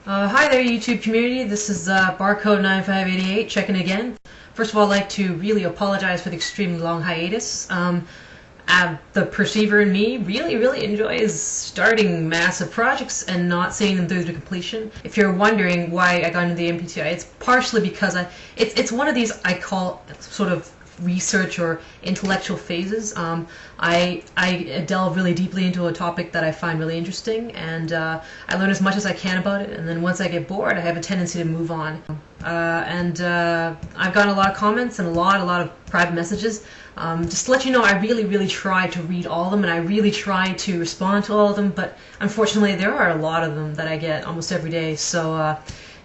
Hi there, YouTube community. This is Barcode9588 checking again. First of all, I'd like to really apologize for the extremely long hiatus. The perceiver in me really enjoys starting massive projects and not seeing them through to completion. If you're wondering why I got into the MBTI, it's partially because it's one of these I call sort of research or intellectual phases. I delve really deeply into a topic that I find really interesting, and I learn as much as I can about it, and then once I get bored I have a tendency to move on. I've gotten a lot of comments and a lot of private messages. Just to let you know, I really try to read all of them, and I really try to respond to all of them, but unfortunately there are a lot of them that I get almost every day. So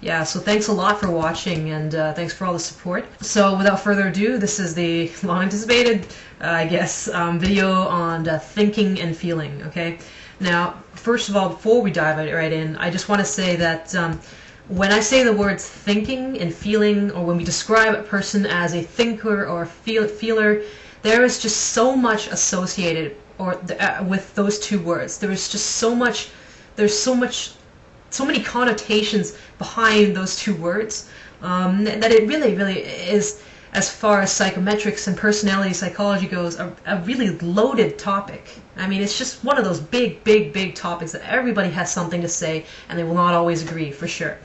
yeah, so thanks a lot for watching, and thanks for all the support. So without further ado, this is the long-anticipated, video on thinking and feeling, okay? Now, first of all, before we dive right in, I just want to say that when I say the words thinking and feeling, or when we describe a person as a thinker or a feeler, there is just so much associated with those two words. There's so many connotations behind those two words that it really is, as far as psychometrics and personality psychology goes, a really loaded topic. I mean, it's just one of those big topics that everybody has something to say, and they will not always agree, for sure.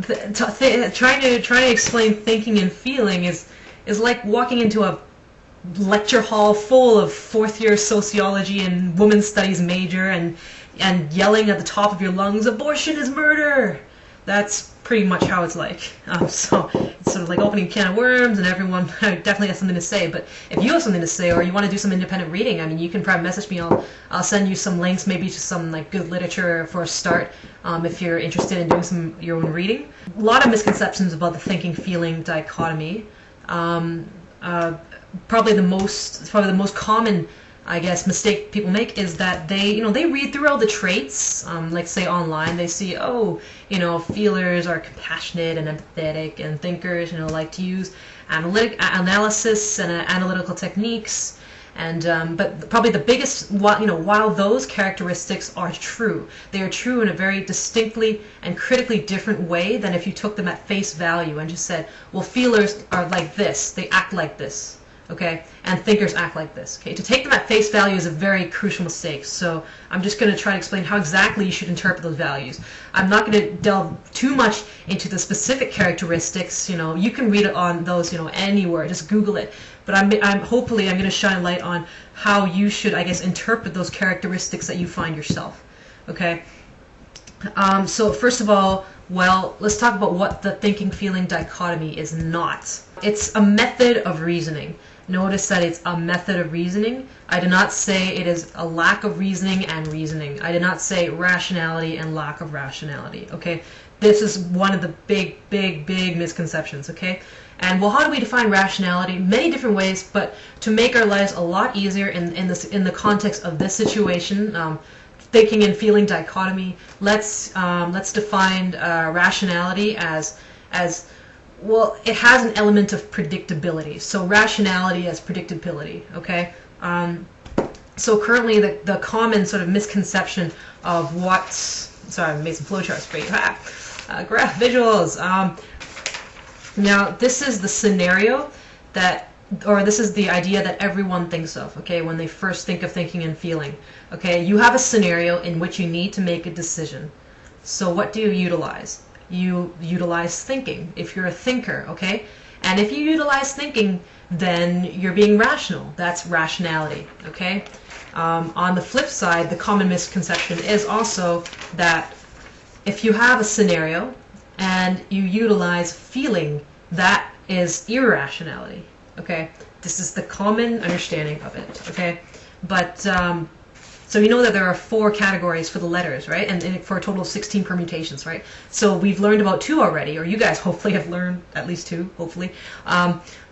Trying to explain thinking and feeling is like walking into a lecture hall full of fourth-year sociology and women's studies major and yelling at the top of your lungs, "Abortion is murder!" That's pretty much how it's like. So it's sort of like opening a can of worms, and everyone definitely has something to say. But if you have something to say, or you want to do some independent reading, I mean, you can private message me. I'll send you some links, maybe to some like good literature for a start, if you're interested in doing your own reading. A lot of misconceptions about the thinking-feeling dichotomy. Probably the most common, I guess, mistake people make is that they read through all the traits, like say online, they see, oh, feelers are compassionate and empathetic, and thinkers, like to use analysis and analytical techniques, and but probably the biggest, while those characteristics are true, they are true in a very distinctly and critically different way than if you took them at face value and just said, well, feelers are like this, they act like this. Okay, and thinkers act like this. Okay, to take them at face value is a very crucial mistake. So I'm just going to try to explain how exactly you should interpret those values. I'm not going to delve too much into the specific characteristics. You can read it on those, anywhere. Just Google it. But hopefully I'm going to shine light on how you should, I guess, interpret those characteristics that you find yourself. Okay. So first of all, well, let's talk about what the thinking-feeling dichotomy is not. It's a method of reasoning. Notice that it's a method of reasoning. I did not say it is a lack of reasoning and reasoning. I did not say rationality and lack of rationality, okay? This is one of the big misconceptions, okay? And well, how do we define rationality? Many different ways, but to make our lives a lot easier in the context of this situation, thinking and feeling dichotomy, let's define rationality as well, it has an element of predictability. So rationality as predictability, okay? So currently the common sort of misconception of sorry, I made some flowcharts for you. Graph visuals. Now this is the scenario this is the idea that everyone thinks of, okay, when they first think of thinking and feeling. Okay, you have a scenario in which you need to make a decision. So what do you utilize? You utilize thinking, if you're a thinker, okay? And if you utilize thinking, then you're being rational. That's rationality, okay? On the flip side, the common misconception is also that if you have a scenario and you utilize feeling, that is irrationality, okay? This is the common understanding of it, okay? But so you know that there are 4 categories for the letters, right? And for a total of 16 permutations, right? So we've learned about 2 already, or you guys hopefully have learned at least 2, hopefully.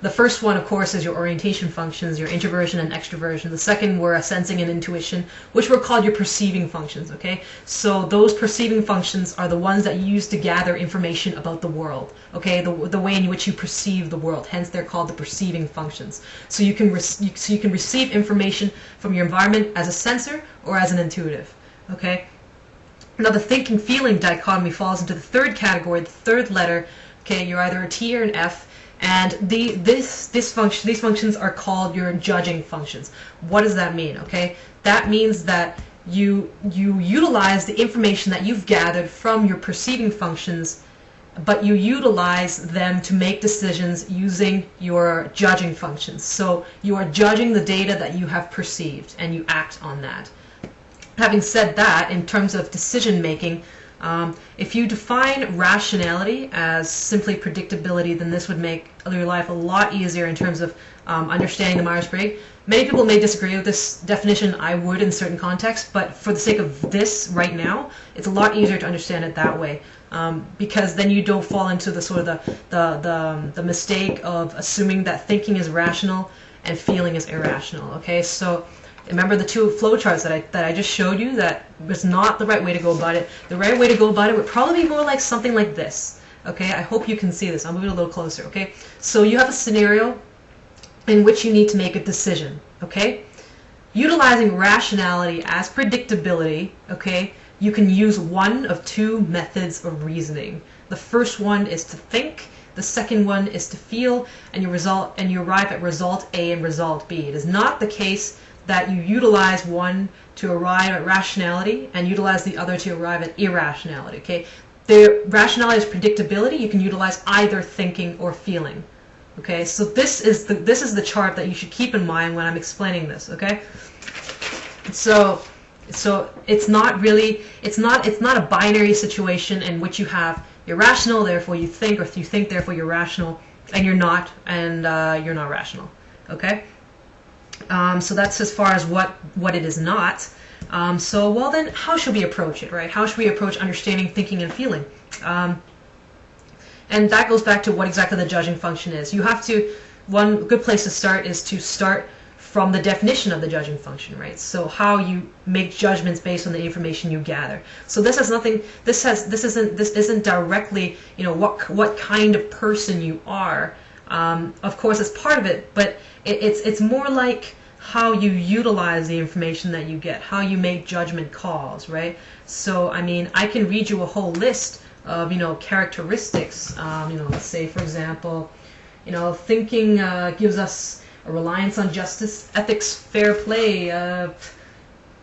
The first one, of course, is your orientation functions, your introversion and extroversion. The second were sensing and intuition, which were called your perceiving functions, okay? So those perceiving functions are the ones that you use to gather information about the world, okay? The way in which you perceive the world, hence they're called the perceiving functions. So you can receive information from your environment as a sensor or as an intuitive, okay? Now the thinking feeling dichotomy falls into the third category, the third letter. Okay, you're either a T or an F, and these functions are called your judging functions. What does that mean? Okay, that means that you utilize the information that you've gathered from your perceiving functions, but you utilize them to make decisions using your judging functions. So you are judging the data that you have perceived, and you act on that. Having said that, in terms of decision making, if you define rationality as simply predictability, then this would make your life a lot easier in terms of understanding the Myers-Briggs. Many people may disagree with this definition. I would in certain contexts, but for the sake of this right now, it's a lot easier to understand it that way, because then you don't fall into the sort of the mistake of assuming that thinking is rational and feeling is irrational. Okay, so remember the two flowcharts that I just showed you? That was not the right way to go about it. The right way to go about it would probably be more like something like this. Okay, I hope you can see this. I'll move it a little closer. Okay, so you have a scenario in which you need to make a decision. Okay, utilizing rationality as predictability. Okay, you can use one of two methods of reasoning. The first one is to think. The second one is to feel, and you arrive at result A and result B. It is not the case that you utilize one to arrive at rationality and utilize the other to arrive at irrationality. Okay, the rationality is predictability. You can utilize either thinking or feeling. Okay, so this is the chart that you should keep in mind when I'm explaining this. Okay, so it's not a binary situation in which you have you're rational, therefore you think, or you think, therefore you're rational, and you're not, and you're not rational. Okay. So that's as far as what it is not. So, well then, how should we approach it, right? How should we approach understanding, thinking, and feeling? And that goes back to what exactly the judging function is. You have to, one good place to start is to start from the definition of the judging function, right? So how you make judgments based on the information you gather. So this has nothing, this isn't directly, you know, what kind of person you are. Of course, it's part of it, but it's more like how you utilize the information that you get, how you make judgment calls, right? So, I mean, I can read you a whole list of, you know, characteristics. You know, let's say, for example, you know, thinking gives us a reliance on justice, ethics, fair play,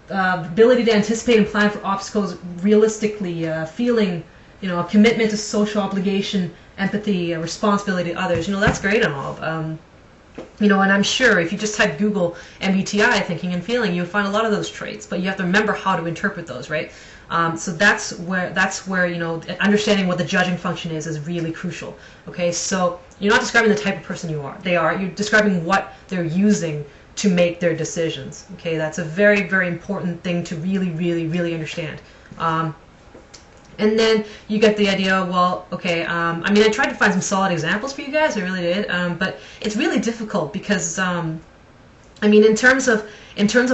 ability to anticipate and plan for obstacles realistically, feeling, you know, a commitment to social obligation, empathy, responsibility to others. You know, that's great and all. You know, and I'm sure if you just type Google MBTI, thinking and feeling, you'll find a lot of those traits. But you have to remember how to interpret those, right? So that's where you know, understanding what the judging function is really crucial. Okay, so you're not describing the type of person you're describing what they're using to make their decisions. Okay, that's a very, very important thing to really understand. And then you get the idea, well, okay, I mean, I tried to find some solid examples for you guys, I really did, but it's really difficult because, I mean, in terms of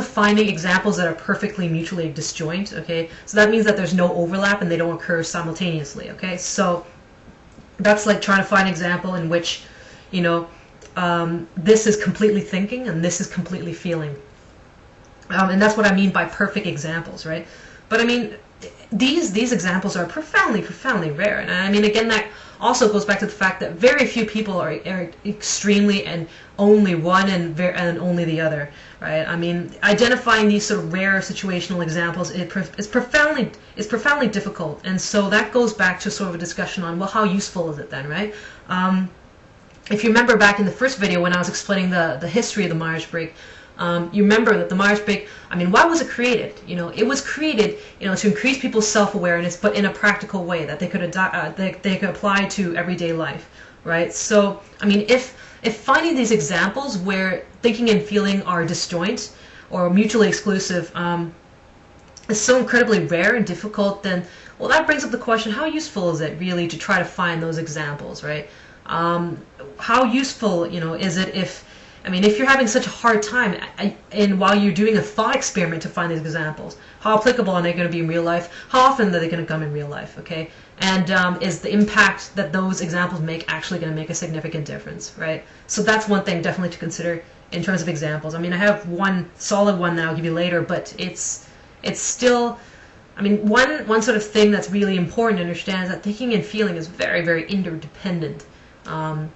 finding examples that are perfectly mutually disjoint, okay, so that means that there's no overlap and they don't occur simultaneously, okay, so that's like trying to find an example in which, you know, this is completely thinking and this is completely feeling, and that's what I mean by perfect examples, right? But I mean, these examples are profoundly rare, and I mean, again, that also goes back to the fact that very few people are extremely and only one and only the other, right? I mean, identifying these sort of rare situational examples is profoundly difficult, and so that goes back to sort of a discussion on, well, how useful is it then, right? If you remember back in the first video when I was explaining the history of the Myers-Briggs, you remember that the Myers-Briggs, I mean, why was it created? You know, it was created, you know, to increase people's self-awareness, but in a practical way that they could apply to everyday life, right? So, I mean, if finding these examples where thinking and feeling are disjoint or mutually exclusive is so incredibly rare and difficult, then, well, that brings up the question: how useful is it really to try to find those examples, right? How useful, you know, is it if you're having such a hard time and while you're doing a thought experiment to find these examples, how applicable are they going to be in real life? How often are they going to come in real life? Okay, and is the impact that those examples make actually going to make a significant difference, right? So that's one thing definitely to consider in terms of examples. I mean, I have one solid one that I'll give you later, but it's still I mean, one sort of thing that's really important to understand is that thinking and feeling is very, very interdependent. I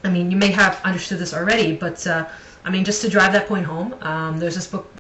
mean, you may have understood this already, but I mean, just to drive that point home, there's this book